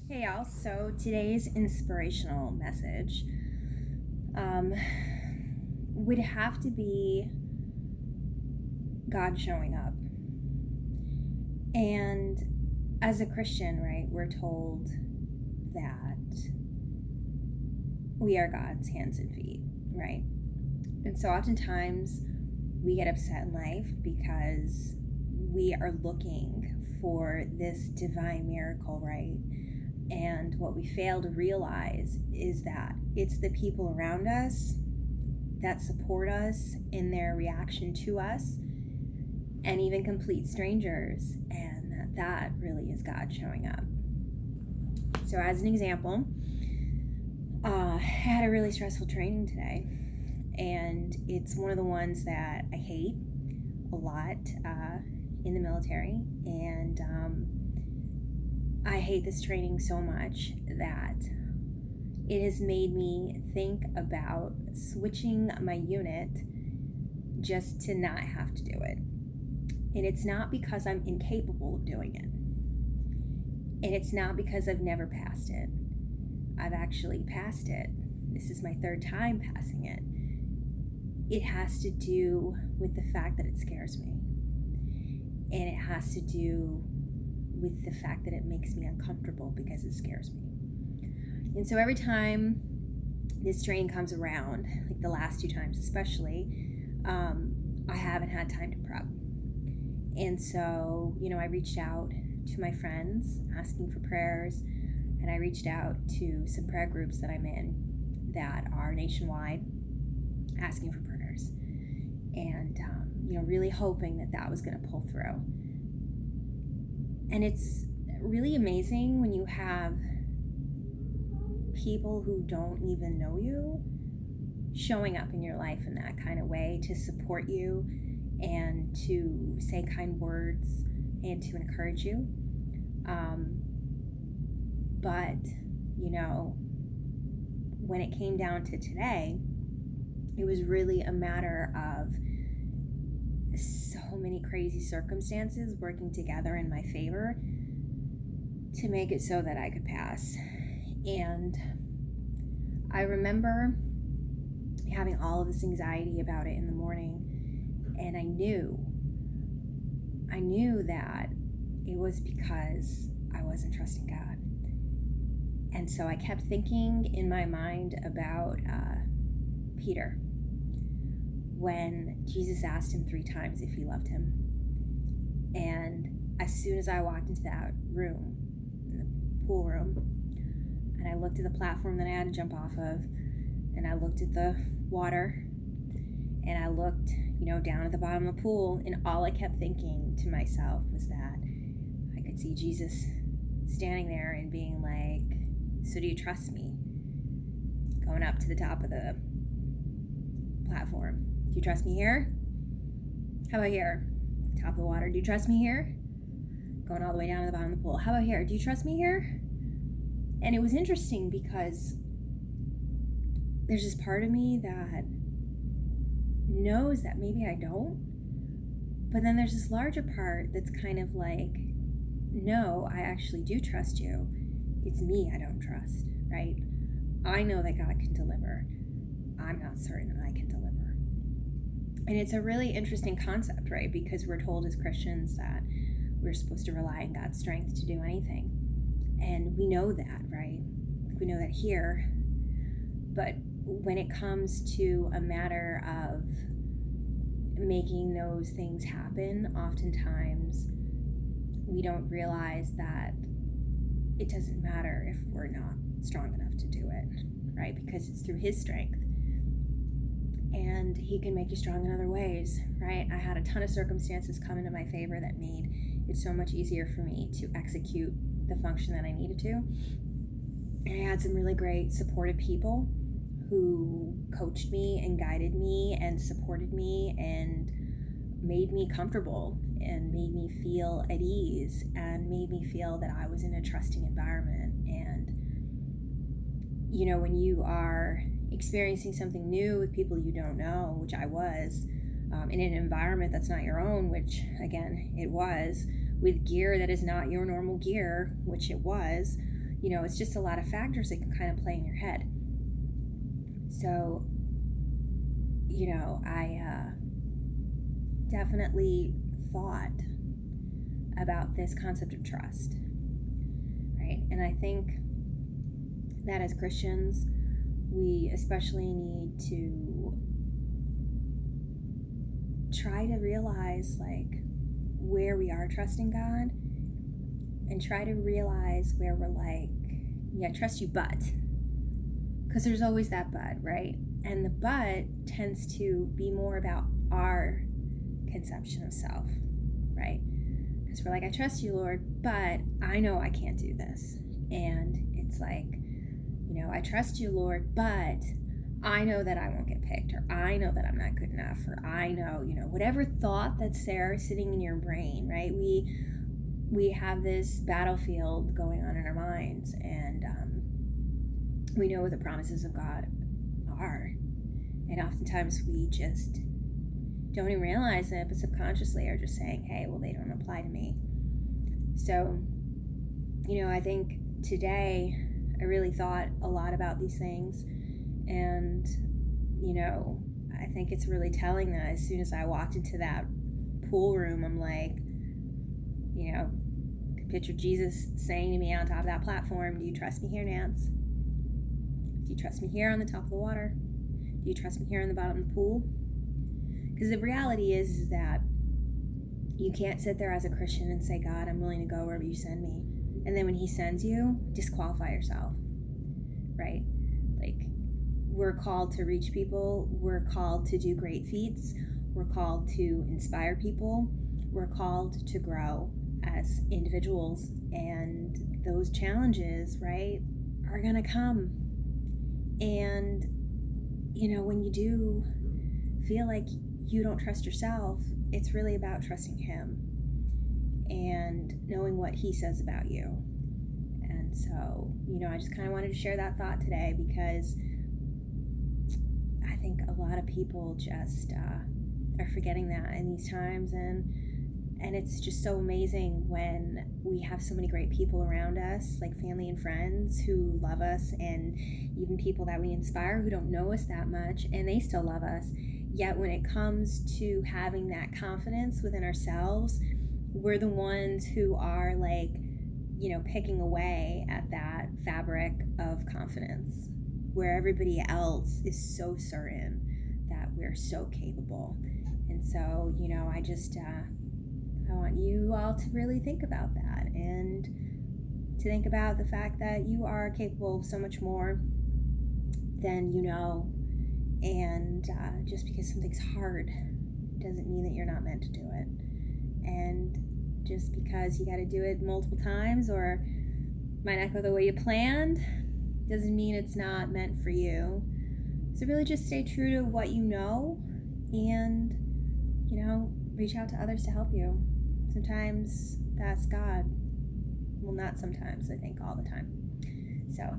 Hey y'all, so today's inspirational message would have to be God showing up. And as a Christian, right, we're told that we are God's hands and feet, right? And so oftentimes we get upset in life because we are looking for this divine miracle, right? And what we fail to realize is that it's the people around us that support us in their reaction to us, and even complete strangers, and that really is God showing up. So, as an example, I had a really stressful training today, and it's one of the ones that I hate a lot in the military, and I hate this training so much that it has made me think about switching my unit just to not have to do it. And it's not because I'm incapable of doing it. And it's not because I've never passed it. I've actually passed it. This is my third time passing it. It has to do with the fact that it scares me. And it has to do with the fact that it makes me uncomfortable because it scares me. And so every time this training comes around, like the last two times especially, I haven't had time to prep. And so, I reached out to my friends asking for prayers, and I reached out to some prayer groups that I'm in that are nationwide asking for prayers. And, really hoping that that was going to pull through. And it's really amazing when you have people who don't even know you showing up in your life in that kind of way to support you and to say kind words and to encourage you. But, when it came down to today, it was really a matter of so many crazy circumstances working together in my favor to make it so that I could pass. And I remember having all of this anxiety about it in the morning, and I knew that it was because I wasn't trusting God. And so I kept thinking in my mind about Peter, when Jesus asked him 3 times if he loved him. And as soon as I walked into that room, in the pool room, and I looked at the platform that I had to jump off of, and I looked at the water, and I looked, down at the bottom of the pool, and all I kept thinking to myself was that I could see Jesus standing there and being like, "So do you trust me?" Going up to the top of the platform. "Do you trust me here? How about here? Top of the water. Do you trust me here?" Going all the way down to the bottom of the pool. "How about here? Do you trust me here?" And it was interesting because there's this part of me that knows that maybe I don't, but then there's this larger part that's kind of like, no, I actually do trust you. It's me I don't trust, right? I know that God can deliver. I'm not certain I can deliver. And it's a really interesting concept, right? Because we're told as Christians that we're supposed to rely on God's strength to do anything. And we know that, right? We know that here. But when it comes to a matter of making those things happen, oftentimes we don't realize that it doesn't matter if we're not strong enough to do it, right? Because it's through His strength. And He can make you strong in other ways, right? I had a ton of circumstances come into my favor that made it so much easier for me to execute the function that I needed to. And I had some really great supportive people who coached me and guided me and supported me and made me comfortable and made me feel at ease and made me feel that I was in a trusting environment. And, when you are experiencing something new with people you don't know, which I was, in an environment that's not your own, which, again, it was, with gear that is not your normal gear, which it was, it's just a lot of factors that can kind of play in your head. So, I definitely thought about this concept of trust, right? And I think that as Christians, we especially need to try to realize where we are trusting God, and try to realize where we're I trust you, but, because there's always that but, right? And the but tends to be more about our conception of self, right? Because we're I trust you, Lord, but I know I can't do this. And it's I trust you, Lord, but I know that I won't get picked, or I know that I'm not good enough, or I know, whatever thought that's there sitting in your brain, right? We have this battlefield going on in our minds, and we know what the promises of God are. And oftentimes we just don't even realize it, but subconsciously are just saying, hey, well, they don't apply to me. So, I think today I really thought a lot about these things, and, I think it's really telling that as soon as I walked into that pool room, I'm could picture Jesus saying to me on top of that platform, do you trust me here, Nance? Do you trust me here on the top of the water? Do you trust me here on the bottom of the pool? Because the reality is that you can't sit there as a Christian and say, God, I'm willing to go wherever you send me. And then when he sends you, disqualify yourself, right? We're called to reach people. We're called to do great feats. We're called to inspire people. We're called to grow as individuals. And those challenges, right, are going to come. And, when you do feel like you don't trust yourself, it's really about trusting him and knowing what he says about you. And so, I just kind of wanted to share that thought today, because I think a lot of people just are forgetting that in these times, and it's just so amazing when we have so many great people around us, like family and friends who love us, and even people that we inspire who don't know us that much, and they still love us. Yet when it comes to having that confidence within ourselves, we're the ones who are picking away at that fabric of confidence, where everybody else is so certain that we're so capable. And so, I want you all to really think about that, and to think about the fact that you are capable of so much more than you know. And just because something's hard doesn't mean that you're not meant to do it. And just because you got to do it multiple times or might not go the way you planned doesn't mean it's not meant for you. So really just stay true to what you know, and, reach out to others to help you. Sometimes that's God. Well, not sometimes, I think all the time. So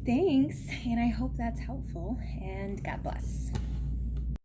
thanks, and I hope that's helpful, and God bless.